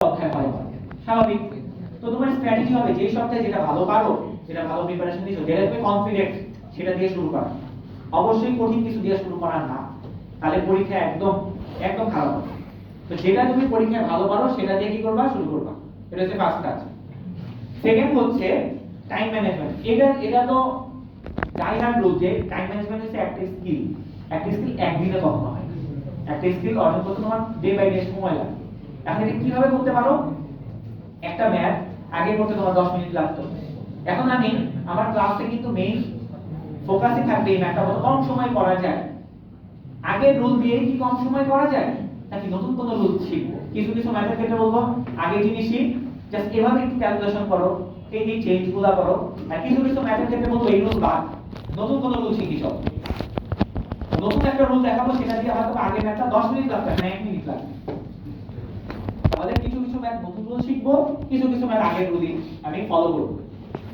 অধ্যায় ভালো পারো, স্বাভাবিক। তো তোমার স্ট্র্যাটেজি হবে যে সপ্তাহে যেটা ভালো পারো, যেটা ভালো প্রিপারেশন দিছো, যেটা তুমি কনফিডেন্ট, সেটা দিয়ে শুরু করা। অবশ্যই কঠিন কিছু দিয়ে শুরু করা না, তাহলে পরীক্ষা একদম একদম খারাপ হবে। তো যেটা তুমি পরীক্ষায় ভালো পারো সেটা দিয়ে কি করবা, শুরু করবা। এটা হচ্ছে ফার্স্ট কাজ। সেকেন্ড হচ্ছে টাইম ম্যানেজমেন্ট। এটা তো জাইহার রুল যে টাইম ম্যানেজমেন্ট হচ্ছে একটা স্কিল। একটা স্কিল একদিনে কখনো হয় না। একটা স্কিল অর্জন করতে তোমার ডে বাই ডে সময় লাগে। এখন এটা কিভাবে করতে পারো? একটা ম্যাথ আগে করতে তোমার 10 মিনিট লাগতো, এখন আমি আমার ক্লাসে কিন্তু মেইন ফোকাসই থাকবে এই ম্যাথটা কত কম সময় করা যায়। আগের রুল দিয়ে কি কম সময় করা যায়, নাকি নতুন কোনো রুল শিখবো? কিছু কিছু ম্যাথের ক্ষেত্রে বলবো আগে জিনিসই জাস্ট এভাবে একটু ক্যালকুলেশন করো, এই চেঞ্জগুলো করো। আর কিছু কিছু ম্যাথের ক্ষেত্রে বলবো এই রুল বাদ, নতুন কোনো রুল শিখি সব। নতুন একটা রুল দেখাবো, সেটা দিয়ে হয়তো আগে ম্যাথটা 10 মিনিট লাগবে না 1 মিনিট লাগবে। তাহলে কিছু কিছু ম্যাথ নতুন রুল শিখবো, কিছু কিছু ম্যাথ আগের রুলই আমি ফলো করব।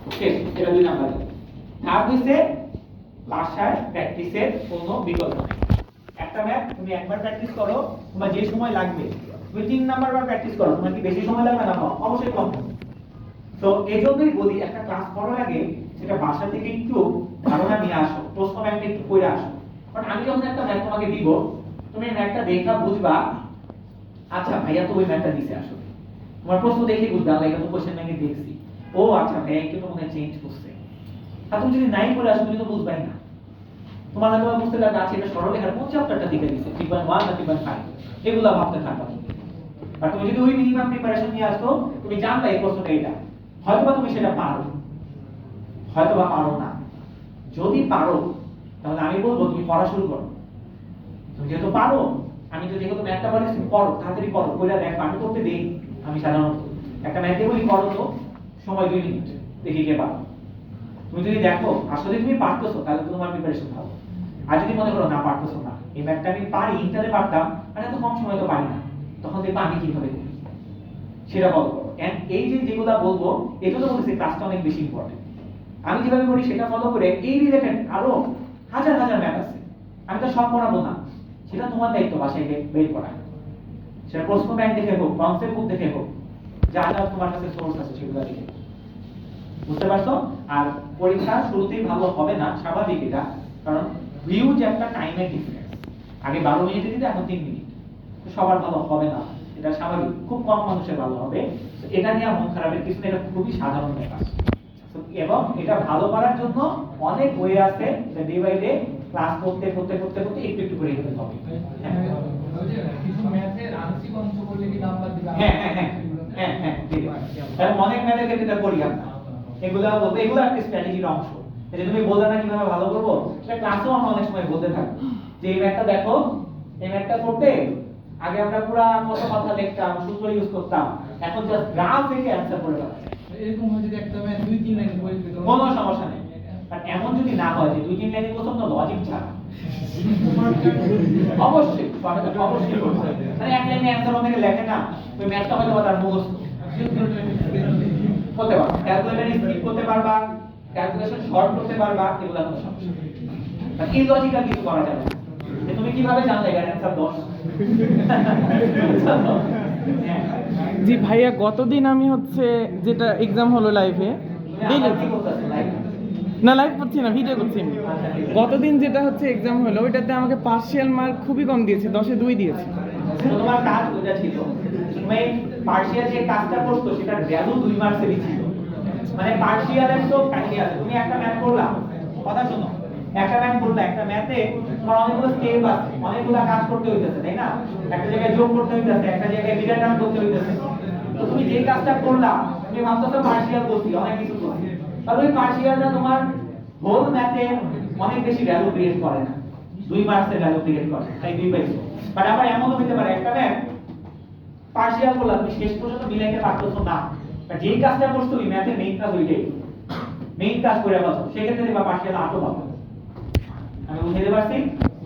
ওকে, এটা 2 নাম্বার। থার্ড হইছে বাসায় প্র্যাকটিসের কোনো বিকল্প নেই। একটা ম্যাথ তুমি একবার প্র্যাকটিস করো, তোমার যে সময় লাগবে, তুমি 3 নাম্বার বার প্র্যাকটিস করো, তোমার কি বেশি সময় লাগবে না? অবশ্যই কম। তো এজন্যই বলি একটা ক্লাস করার আগে সেটা বাসা থেকে একটু ধারণা নিয়ে আসো, প্রশ্ন ব্যাংকটা একটু পড়ে আসো। কারণ আমি যখন একটা ম্যাথ তোমাকে দিব, তুমি ম্যাথটা দেখা বুঝবা, আচ্ছা ভাইয়া তো ওই ম্যাথটা দিছে, আসলে তোমার প্রশ্ন দেখে বুঝবা এটা তো কোশ্চেন ব্যাংকে দেখছি, ও আচ্ছা ভাইয়া একটু তো মনে হয় চেঞ্জ করছে। আর তুমি যদি নাই পড়ে আসো, তুমি তো বুঝবাই না। তোমার হয়তো বুঝতে লাগবে আচ্ছা এটা সরলরেখার কোন চ্যাপ্টারটা দিকে দিছে, 3.1 না 3.5, এগুলা ভাবতে থাকবা। আর তুমি যদি ওই মিনিমাম প্রিপারেশন নিয়ে আসো, তুমি জানবা এই প্রশ্নটা এটা, হয়তোবা তুমি সেটা পারো, হয়তোবা পারো না। যদি পারো তাহলে আমি বলবো তুমি পড়া শুরু করো। তুমি যেহেতু পারো, আমি তো যেহেতু ম্যাথটা বলি তুমি পড়ো, তাড়াতাড়ি পড়ো, কইরা দেখো। আমি করতে দেই, আমি সাধারণত একটা ম্যাথে বলি করো তো, সময় 2 মিনিট, দেখি কে পারো। তুমি যদি দেখো আসলে তুমি পারতেছো, তাহলে তোমার প্রিপারেশন ভালো। আর যদি মনে করো না পারতেছো না, এই ম্যাথটা আমি পারি, ইন্টারে পারতাম, আর এত কম সময় তো পারি না, তখন দেখবা আমি কিভাবে করি সেটা ফলো করো। এন্ড এই যে যেগুলা বলবো, এটা তো বলতেছি ক্লাসটা অনেক বেশি ইম্পর্টেন্ট। আমি যেভাবে করি সেটা ফলো করে এই রিলেটেড আরো হাজার হাজার ম্যাথ আছে, আমি তো সব পড়াবো না, সেটা তোমার দায়িত্ব বাসায় বের করা। সেটা প্রশ্ন ব্যাংক দেখে হোক, কনসেপ্ট বুক দেখে হোক, যা যা তোমার কাছে সোর্স আছে সেগুলো দেখে। বুঝতে পারছো? আর পরীক্ষা শুরুতেই ভালো হবে না, স্বাভাবিক এটা, কারণ হিউজ একটা টাইমের ডিফারেন্স। আগে 12 মিনিটে দিতে, এখন 3 মিনিট। তো সবার ভালো হবে না, এটা স্বাভাবিক, খুব কম মানুষের ভালো হবে। এটা নিয়ে মন খারাপের কিছু না, এটা খুবই সাধারণ ব্যাপার। এবং এটা ভালো করার জন্য অনেক ওয়ে আছে, ডে বাই ডে ক্লাস করতে করতে করতে করতে একটু একটু করে এগোতে হবে। হ্যাঁ হ্যাঁ হ্যাঁ হ্যাঁ হ্যাঁ ঠিক আছে। কারণ অনেক ম্যাথের ক্ষেত্রে এটা করি আমরা, এগুলা বলতে এগুলো একটা স্ট্র্যাটেজির অংশ। এটা তুমি বললে না কিভাবে ভালো করবো, এটা ক্লাসেও আমরা অনেক সময় বলতে থাকি যে এই ম্যাথটা দেখো, এই ম্যাথটা করতে আগে আমরা পুরো কত কথা লিখতাম, সূত্র ইউজ করতাম, এখন জাস্ট গ্রাফ থেকে অ্যানসার করে ফেলা। এরকম হয় যদি একটা ম্যাথ 2-3 লাইনে বলে দিত, কোনো সমস্যা নেই। আর এমন যদি না হয় যে 2-3 লাইনে প্রথম তো লজিক ছাড়া, অবশ্যই অবশ্যই করতে হবে। মানে এক লাইনে অ্যানসার অনেকে লেখে না, ওই ম্যাথটা হয়তো তার মুখস্থ করতে পারবা, ক্যালকুলেটর স্কিপ করতে পারবা, ক্যালকুলেশন শর্ট করতে পারবা, এগুলো কোনো সমস্যা নেই। আর ইলজিক্যাল কিছু করা যাবে না। যে তুমি কিভাবে জানলে এর অ্যানসার 10? জি ভাইয়া, গতদিন আমি হচ্ছে যেটা এক্সাম হলো লাইভে, না লাইভ করছি না, ভিডিও করছি আমি। গতদিন যেটা হচ্ছে এক্সাম হলো, ওইটাতে আমাকে পার্শিয়াল মার্ক খুবই কম দিয়েছে, 10-এ 2 দিয়েছে। তোমার কাজ ওটা ছিল, তুমি পার্শিয়াল যে কাজটা করছো সেটার ভ্যালু 2 মার্কসেরই ছিল। মানে পার্শিয়ালের তো কাহিনী আছে, তুমি একটা ম্যাথ করলা, কথা শোনো, একটা ম্যাথ করলা, একটা ম্যাথে তোমার অনেকগুলো স্টেপ আছে, অনেকগুলো কাজ করতে হইতেছে, তাই না? একটা জায়গায় যোগ করতে হইতেছে, একটা জায়গায় মিডল টার্ম করতে হইতেছে। তো তুমি যে কাজটা করলা, তুমি ভাবতেছো পার্শিয়াল করছি, অনেক কিছু করছি, আর ওই পার্শিয়ালটা তোমার হোল ম্যাথে অনেক বেশি ভ্যালু ক্রিয়েট করে না, 2 মার্কসের ভ্যালু ক্রিয়েট করে, তাই 2 পাইছো। বাট আবার এমনও হতে পারে একটা ম্যাথ পার্শিয়াল করলা, তুমি শেষ পর্যন্ত মিলাইতে পারতেছো না, আর যেই কাজটা করছো ওই ম্যাথের মেইন কাজ ওইটাই, মেইন কাজ করে ফেলছো, সেক্ষেত্রে দেখবা পার্শিয়াল 8 পাবো। আমি বুঝাতে পারছি?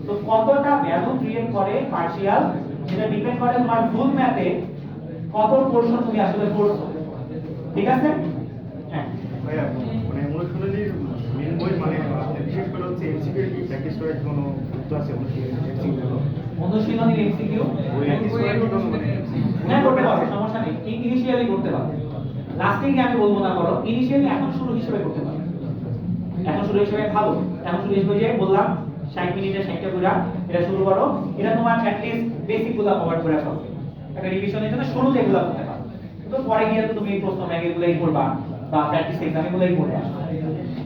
তো কতটা ভ্যালু ক্রিয়েট করে পার্শিয়াল, সেটা ডিপেন্ড করে তোমার ফুল ম্যাথে কত পোরশন তুমি আসলে পড়ছো। ঠিক আছে? হ্যাঁ ভাইয়া, মানে অনুশীলনীর মেন বই, মানে বিশেষ করে হচ্ছে এমসিকিউ কি প্র্যাকটিস করার কোনো গুরুত্ব আছে অনুশীলনী? অনুশীলনীর এমসিকিউ হ্যাঁ করতে পারো, সমস্যা নেই। ইনিশিয়ালি করতে পারো, লাস্টে গিয়ে আমি বলবো না করো। ইনিশিয়ালি এখন শুরু হিসেবে করতে পারো, এখন শুরু হিসেবে ভালো। এখন শুরু হিসেবে যে বললাম 60 মিনিটে 60টা পুরা এটা শুরু করো। এটা তোমার অ্যাট লিস্ট বেসিক গুলো কভার করে ফেলবে। একটা রিভিশনের জন্য শুরুতে এগুলো করতে পারো, তো পরে গিয়ে তো তুমি প্রশ্ন ব্যাংক এগুলোই করবা বা প্র্যাকটিস এক্সাম এগুলোই করবা।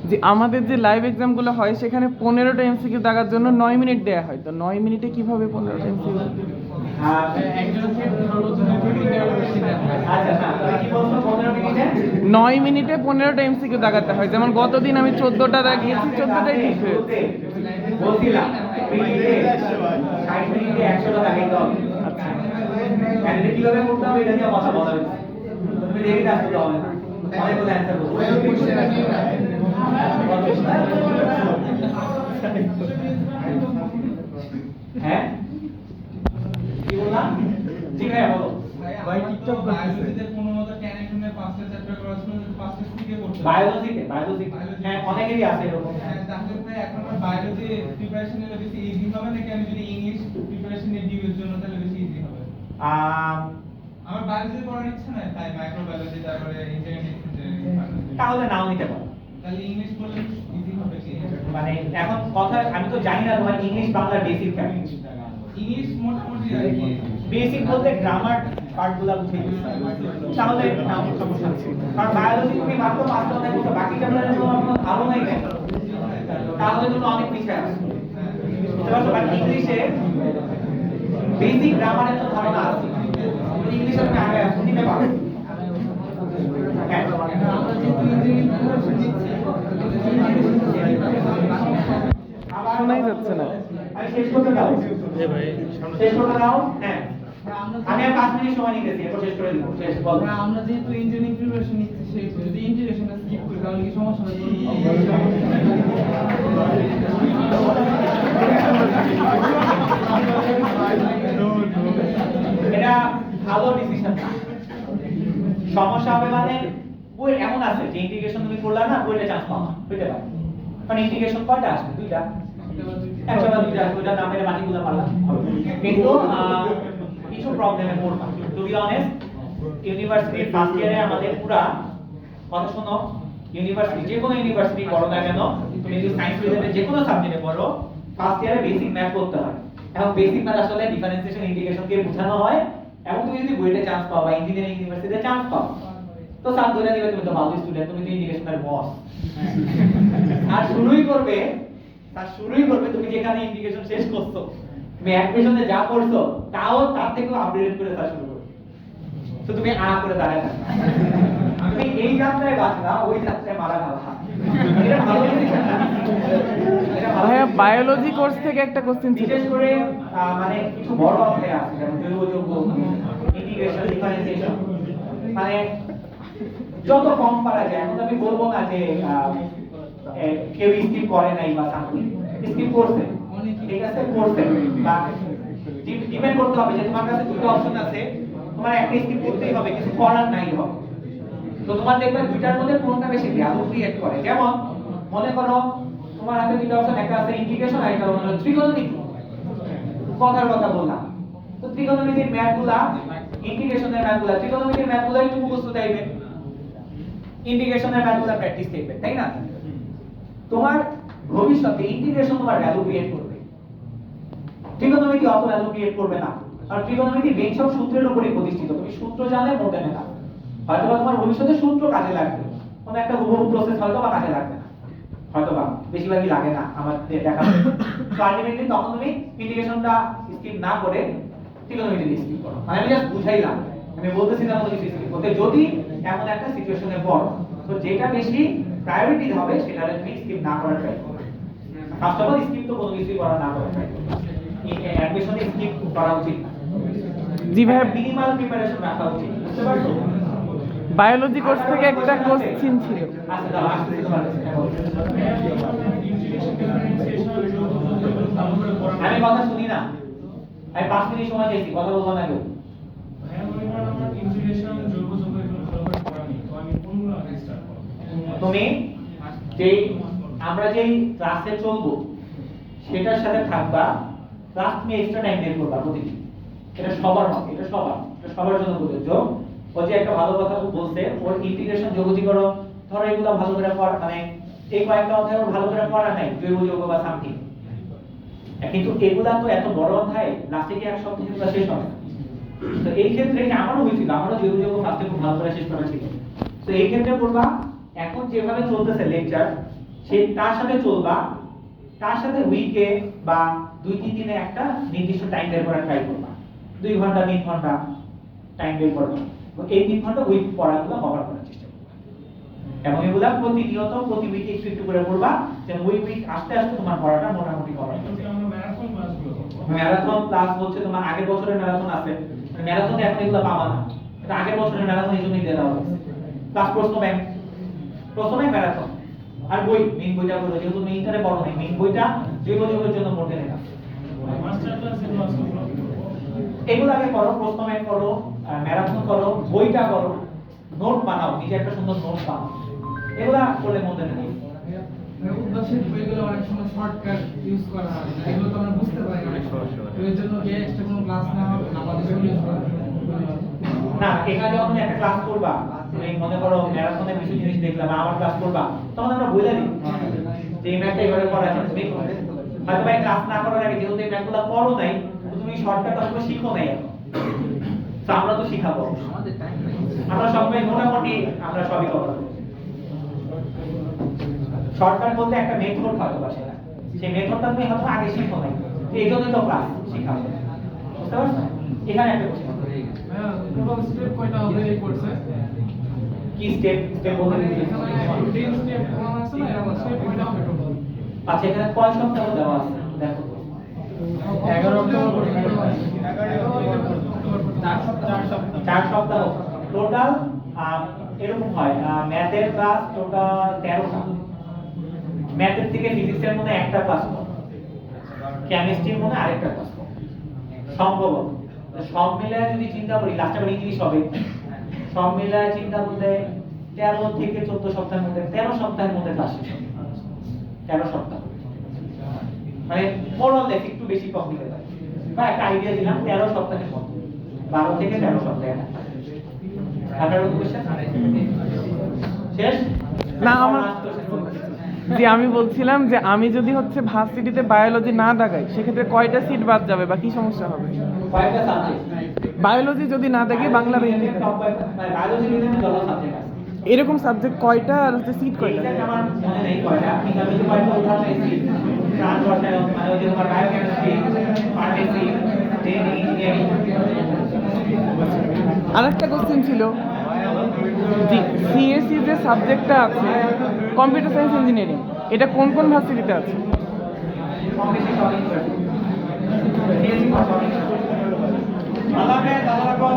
যে আমাদের যে লাইভ এক্সামগুলো হয় সেখানে 15টা এমসিকিউ দাগার জন্য 9 মিনিট দেয়া হয়, তো 9 মিনিটে কিভাবে 15টা এমসিকিউ? একজনকে সর্বোচ্চ 90 মিনিট দেওয়া বেশি দেওয়া হয়। আচ্ছা না, তুমি কি বলছো 15 মিনিটে? 9 মিনিটে 15টা এমসিকিউ দাগাতে হয়, যেমন গতদিন আমি 14টা দাগিয়েছি, 14টাই ঠিক হয়েছে। বলছিলাম মিনিটে 60 মিনিটে 100টা লাগাইতে হবে। আচ্ছা, আর এটা কিভাবে করতে হবে এটা নিয়ে কথা বলা হয়েছে, তুমি দেখে আসতে হবে না, অনেকগুলো অ্যান্সার করতে হ্যাঁ কি বললাম? জি ভাইয়া বলো। ভাই টিকটক বায়োলজিতে কোনো মতো 10 এর 5টা চ্যাপ্টার করার জন্য 5টা থেকে করতে হবে। বায়োলজি হ্যাঁ অনেকেরই আছে এরকম। হ্যাঁ, তাহলে ভাই এখন আমার বায়োলজি প্রিপারেশন নিলে বেশি ইজি হবে নাকি আমি যদি ইংলিশ প্রিপারেশন নিয়ে ডিউ এর জন্য তাহলে বেশি ইজি হবে? আমার বায়োলজি পড়ার ইচ্ছা নাই, তাই মাইক্রোবায়োলজি তারপরে ইন্টিগ্রেটেড তাহলে নাও নিতে পারো। তাহলে ইংলিশ পড়লে ইজি হবে কি? মানে এখন কথা আমি তো জানি না তোমার ইংলিশ বাংলা বেসিক কেমন। ইংলিশ মোটামুটি আর কি বেসিক বলতে গ্রামার পার্টগুলো বুঝে গেছো, তাহলে নাও সমস্যা নেই। কারণ বায়োলজি তুমি মাত্র 5টা অধ্যায় করতে, বাকি চ্যাপ্টারে তোমার কোনো ধারণাই নেই, তাহলে তুমি অনেক পিছিয়ে আছো। বুঝতে পারছো? বাট ইংলিশে বেসিক গ্রামারের তো ধারণা আছে, ইংলিশে তুমি আগে নিতে পারো। হ্যাঁ আমরা যেহেতু ইঞ্জিনিয়ারিং প্রিপারেশন নিচ্ছি আবার শোনাই যাচ্ছে না। আমি শেষ করতে দাও। শেষ করতে দাও। হ্যাঁ আমি আর 5 মিনিট সময় নিতেছি, এরপর শেষ করে দিব। শেষ বল। আমরা যেহেতু ইঞ্জিনিয়ারিং প্রিপারেশন নিচ্ছি সেই যদি ইন্টিগ্রেশনটা স্কিপ করি তাহলে কি সমস্যা হবে? এটা ভালো ডিসিশন। সমস্যা হবে মানে বই এমন আছে যে ইন্টিগ্রেশন তুমি করলা না, বইটা চান্স পাও না, হইতে পারে। কারণ ইন্টিগ্রেশন কয়টা আসবে? দুইটা, একটা বা দুইটা আসবে, ওইটা নামের বাকিগুলো পারলাম। কিন্তু কিছু প্রবলেমে পড়বা। টু বি অনেস্ট, ইউনিভার্সিটির ফার্স্ট ইয়ারে আমাদের পুরা কথা শোনো, ইউনিভার্সিটি যে কোনো ইউনিভার্সিটি পড়ো না কেন, তুমি যদি সায়েন্স রিলেটেড যে কোনো সাবজেক্টে পড়ো, ফার্স্ট ইয়ারে বেসিক ম্যাথ করতে হয়। এখন বেসিক ম্যাথ আসলে ডিফারেন্সিয়েশন ইন্টিগ্রেশন কে বোঝানো হয়, এবং তুমি যদি বইতে চান্স পাও বা ইঞ্জিনিয়ারিং ইউনিভার্সিটিতে চান্স পাও, তো স্যার ধরে নেবে তুমি তো ভালো স্টুডেন্ট, তুমি তো ইন্টিগ্রেশনের বস। আর শুরুই করবে তুমি যেখানে ইন্টিগ্রেশন শেষ করছো, তুমি অ্যাডমিশনে যা পড়ছো তাও তার থেকেও আপডেট করে তা শুরু করবে। তো তুমি করে দাঁড়ায় থাকবে, তুমি এই যাত্রায় বাঁচবা, ওই যাত্রায় মারা খাবা। এটা ভালো জিনিস না। এটা ভালো ভাইয়া জিনিস। বায়োলজি কোর্স থেকে একটা কোশ্চেন ছিল। বিশেষ করে মানে কিছু বড় অধ্যায় আছে, যেমন জৈব যৌগ, ইন্টিগ্রেশন, ডিফারেন্সিয়েশন, মানে যত কম পারা যায়। এখন আমি বলবো না যে কেউ স্কিপ করে নাই বা সামথিং, স্কিপ করছে, ঠিক আছে করছে, বা ডিপেন্ড করতে হবে যে তোমার কাছে দুটো অপশন আছে, তোমার একটা স্কিপ করতেই হবে, কিছু করার নাই হবে। তো তোমার দেখবে দুইটার মধ্যে কোনটা বেশি ভ্যালু ক্রিয়েট করে। যেমন মনে করো তোমার হাতে দুটো অপশন, একটা আছে ইন্টিগ্রেশন আর একটা হলো ত্রিকোণমিতি। কথার কথা বললাম, তো ত্রিকোণমিতির ম্যাথগুলা, ইন্টিগ্রেশনের ম্যাথগুলা, ত্রিকোণমিতির ম্যাথগুলা একটু মুখস্থ চাইবে, ইন্টিগ্রেশনের ম্যাথগুলা প্র্যাকটিস চাইবে, তাই না? তোমার ভবিষ্যতে ইন্টিগ্রেশন তোমার ভ্যালু ক্রিয়েট করবে, ত্রিকোণমিতি অত ভ্যালু ক্রিয়েট করবে না। আর ত্রিকোণমিতি মেইন সব সূত্রের উপরই প্রতিষ্ঠিত, তুমি সূত্র জানলে মোটে না। হয়তো তোমার ভবিষ্যতে সূত্র কাজে লাগবে, কোনো একটা হুবহু প্রসেস হয়তো বা কাজে লাগবে না, হয়তো বা বেশিরভাগই লাগে না আমার দেখা। তো আলটিমেটলি তখন তুমি ইন্টিগ্রেশনটা স্কিপ না করে ত্রিকোণমিতি স্কিপ করো। মানে আমি জাস্ট বুঝাইলাম, আমি বলতেছি না কিছু স্কিপ করতে, যদি এমন একটা সিচুয়েশনে পড়ো, তো যেটা বেশি প্রায়োরিটি হবে সেটা তুমি স্কিপ না করার ট্রাই করো। ফার্স্ট অফ অল স্কিপ তো কোনো কিছুই করা না করার ট্রাই করো। অ্যাডমিশনে স্কিপ করা উচিত না। জি ভাইয়া, মিনিমাল প্রিপারেশন রাখা উচিত, বুঝতে পারছো? বায়োলজি কোর্স থেকে একটা কোশ্চেন ছিল। আচ্ছা দাও, আসতে তোমার আমি কথা শুনি না, আমি 5 মিনিট সময় দিয়েছি, কথা বলবো না কেউ। তুমি যেই আমরা যেই ক্লাসে চলবো সেটার সাথে থাকবা, প্লাস তুমি এক্সট্রা টাইম বের করবা প্রতিদিন। এটা সবার হবে, এটা সবার জন্য প্রযোজ্য। ও যে একটা ভালো কথা বলছে, ওর ইন্টিগ্রেশন যোগজীকরণ ধরো এগুলো ভালো করে পড়া, মানে এই কয়েকটা অধ্যায় ওর ভালো করে পড়া নাই, জৈব যৌগ বা সামথিং, কিন্তু এগুলা তো এত বড় অধ্যায়, লাস্টে কি এক সপ্তাহে এগুলো শেষ হবে। তো এই ক্ষেত্রে আমারও হয়েছিল, আমারও জৈব যৌগ ফার্স্টে খুব ভালো করে শেষ করা ছিল। তো এই ক্ষেত্রে বলবা এখন যেভাবে চলতেছে লেকচার, সে তার সাথে চলবা, তার সাথে উইকে বা 2-3 দিনে একটা নির্দিষ্ট টাইম বের করার ট্রাই করবা, 2 ঘন্টা 3 ঘন্টা টাইম বের করবা, এবং এই 3 ঘন্টা উইক পড়াগুলো কভার করার চেষ্টা করবা, এবং এগুলা প্রতিনিয়ত প্রতি উইকে একটু একটু করে পড়বা, যেন উইক আস্তে আস্তে তোমার পড়াটা মোটামুটি কভার হয়ে যায়। ম্যারাথন ক্লাস হচ্ছে তোমার আগের বছরের ম্যারাথন আছে, ম্যারাথনে এখন এগুলো পাবা না, এটা আগের বছরের ম্যারাথন এই জন্যই দিয়ে দেওয়া হয়েছে। ক্লাস প্রশ্ন ব্যাংক ম্যারাথন, আর বই মেইন বইটা বলো, যেহেতু তুমি ইন্টারে পড়ো নাই, মেইন বইটা জৈব যৌগের জন্য পড়তে নেই। এগুলো আগে করো, প্রশ্ন ব্যাংক করো, ম্যারাথন করো, বইটা করো, নোট বানাও, নিজে একটা সুন্দর নোট বানাও, এগুলা করলে মধ্যে নেই। উদ্ভাসিক বইগুলো অনেক সময় শর্টকাট ইউজ করা হয়, এগুলো তো আমরা বুঝতে পারি না, তো এর জন্য কি এক্সট্রা কোনো ক্লাস না হবে আমাদের জন্য ইউজ করা না, এখানে যখন তুমি একটা ক্লাস করবা, তুমি মনে করো ম্যারাথনের কিছু জিনিস দেখলাম, আমার ক্লাস করবা, তখন আমরা বলে দিই যে এই ম্যাথটা এইভাবে করা যায়। তুমি হয়তো ভাই ক্লাস না করার আগে যেহেতু এই ম্যাথগুলো করো নাই, তো তুমি শর্টকাট আসলে শিখো নাই এখন, তো আমরা তো শিখাবো, আমরা সবাই মোটামুটি আমরা সবই কভার করব। শর্টকাট বলতে একটা মেথড হয়তো বা সেটা, সেই মেথডটা তুমি হয়তো আগে শিখো নাই, তো এই জন্যই তো ক্লাস শিখাবো, বুঝতে পারছো? এখানে একটা কোশ্চেন, টোটাল স্টেপ কয়টা হবে এই কোর্সে? কি স্টেপ বলতে দিচ্ছি? রুটিন স্টেপ কোন আছে না, এরকম স্টেপ কয়টা হবে টোটাল? আচ্ছা, এখানে কয় সপ্তাহ দেওয়া আছে দেখো তো। 11 অক্টোবর পর্যন্ত 4 সপ্তাহ টোটাল। এরকম হয়, ম্যাথের ক্লাস টোটাল 13টা, ম্যাথের থেকে ফিজিক্সের মধ্যে একটা ক্লাস কম, কেমিস্ট্রির মধ্যে আরেকটা ক্লাস কম সম্ভবত। সব মিলায় যদি চিন্তা করি, লাস্টে আবার ইংলিশ হবে, সব মিলায় চিন্তা করলে 13 থেকে 14 সপ্তাহের মধ্যে, 13 সপ্তাহের মধ্যে ক্লাস শেষ হবে। 13 সপ্তাহ মানে মোরাল লেখ একটু বেশি কম দিতে পারে, বা একটা আইডিয়া দিলাম 13 সপ্তাহের মধ্যে, 12 থেকে 13 সপ্তাহে। আপনার কোশ্চেন শেষ না, আমার জি আমি বলছিলাম যে আমি যদি হচ্ছে ভার্সিটিতে বায়োলজি না দাগাই সেক্ষেত্রে কয়টা সিট বাদ যাবে বা কি সমস্যা হবে? কয়েকটা সাবজেক্ট, বায়োলজি যদি না দাগি বাংলা বা ইংলিশ, বায়োলজি রিলেটেড যত সাবজেক্ট আছে, এরকম সাবজেক্ট কয়টা আর হচ্ছে সিট কয়টা? এইটা আমার মনে নেই কয়টা, কিন্তু আমি যে কয়টা উদাহরণ দিয়েছি, প্রাণ রসায়ন মানে ওই যে তোমার বায়োকেমিস্ট্রি, ফার্মেসি, দেন ইঞ্জিনিয়ারিং। আরেকটা কোশ্চেন ছিল, জি সিএসসি যে সাবজেক্টটা আছে কম্পিউটার সায়েন্স ইঞ্জিনিয়ারিং, এটা কোন কোন ভার্সিটিতে আছে? আল্লাহ হাফেজ, আল্লাহ রাখো।